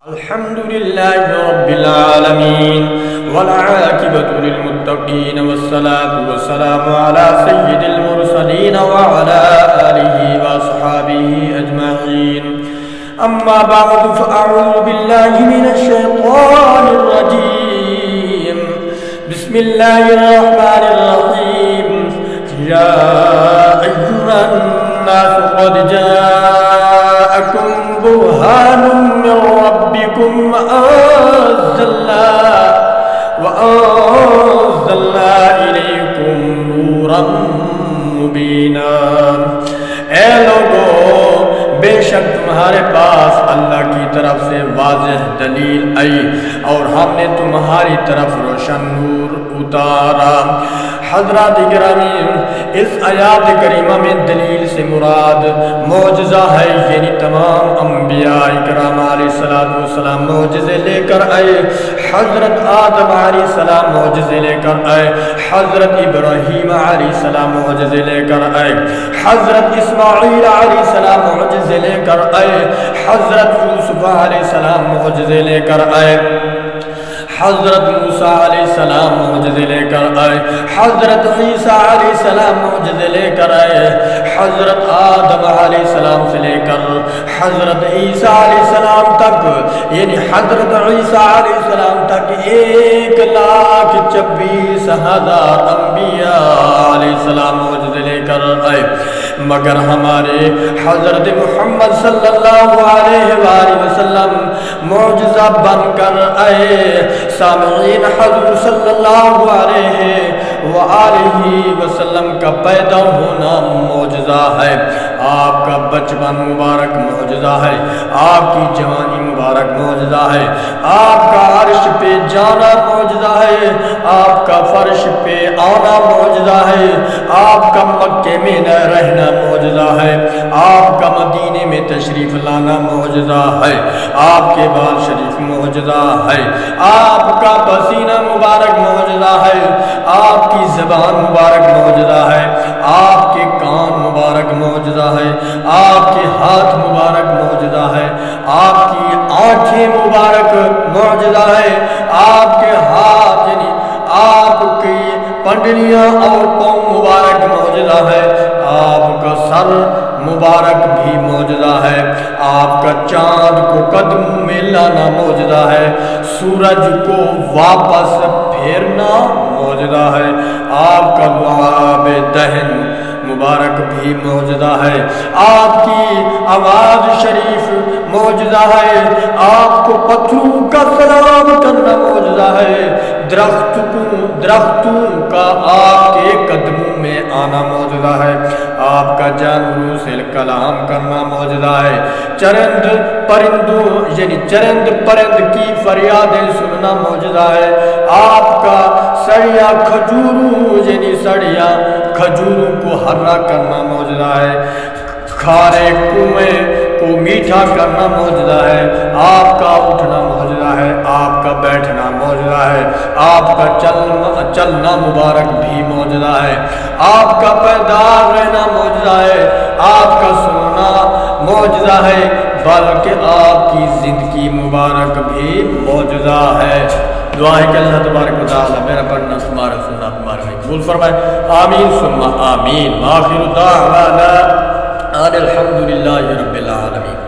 الحمد لله رب العالمين والعاقبة للمتقين والصلاة والسلام على سيد المرسلين وعلى آله وأصحابه أجمعين. أما بعد فأعوذ بالله من الشيطان الرجيم. بسم الله الرحمن الرحيم. يا أيها الناس قد جاءكم برهان من ربكم وأنزلنا إليكم نورا مبینا. اے لوگو، بے شک تمہارے پاس اللہ کی طرف سے واضح دلیل آئی اور ہم نے تمہاری طرف روشن نور اتارا. حضرات گرامی، اس آیات کریمہ میں دلیل سے مراد معجزہ ہے، یعنی تمام انبیاء کرام علیہ السلام معجزے لے کر آئے. حضرت آدم علیہ السلام معجزے لے کر آئے، حضرت ابراہیم علیہ السلام معجزے لے کر آئے، حضرت اسماعیل علیہ السلام معجزے لے کر آئے، حضرت یوسف علیہ السلام معجزے لے کر آئے، حضرت موسیٰ علیہ السلام معجزے لے کر آئے، حضرت عیسیٰ علیہ السلام معجزے لے کر آئے. حضرت آدم علیہ السلام سے لے کر حضرت عیسیٰ علیہ السلام تک، یعنی حضرت عیسیٰ علیہ السلام تک 1,26,000 انبیاء علیہ السلام معجزے لے کر آئے. مگر ہمارے حضرت محمد صلی اللہ علیہ وآلہ وسلم معجزہ بن کر آئے. سامعین، حضور صلی اللہ علیہ وآلہ وسلم کا پیدا ہونا معجزہ ہے، آپ کا بچپن مبارک معجزہ ہے، آپ کی جوانی مبارک معجزہ ہے، آپ کا عرش پہ جانا معجزہ ہے، آپ کا فرش پہ آنا معجزہ ہے، آپ کا مکے میں نہ رہنا معجزہ ہے، آپ کا مدینے میں تشریف لانا معجزہ ہے، آپ کے بال شریف معجزہ ہے، آپ کا پسینہ مبارک معجزہ ہے، آپ کی زبان مبارک معجزہ ہے، آپ کے کان مبارک معجزہ ہے، آپ کے ہاتھ مبارک معجزہ ہے، آپ کی آنکھیں مبارک معجزہ ہے، آپ کے ہاتھ یعنی آپ کی پنڈلیاں اور پاؤں مبارک معجزہ ہے، آپ کا سر مبارک بھی معجزہ ہے، آپ کا چاند کو قدموں میں لانا معجزہ ہے، سورج کو واپس پھیرنا معجزہ ہے، آپ کا لعاب دہن مبارک بھی معجزہ ہے، آپ کی آواز شریف معجزہ ہے، آپ کو پتھروں کا سلام کرنا معجزہ ہے، درختوں کا آپ کے قدموں میں آنا معجزہ ہے، آپ کا جانوروں سے کلام کرنا معجزہ ہے، چرند پرند کی فریادیں سننا معجزہ ہے، آپ کا سڑیا کھجوروں کو ہرا کرنا معجزہ ہے، کھارے کنویں کو میٹھا کرنا معجزہ ہے، آپ کا اٹھنا معجزہ ہے، آپ کا بیٹھنا معجزہ ہے، آپ کا چلنا مبارک بھی معجزہ ہے، آپ کا پائیدار رہنا معجزہ ہے، آپ کا سونا معجزہ ہے، بلکہ آپ کی زندگی مبارک بھی معجزہ ہے. دعا ہے کہ اللہ تبارک و تعالی میرا پڑھنا تمہارا سننا تمہارا قبول فرمائے. آمین ثم آمین. آخر دعوانا ان الحمد للہ رب العالمین.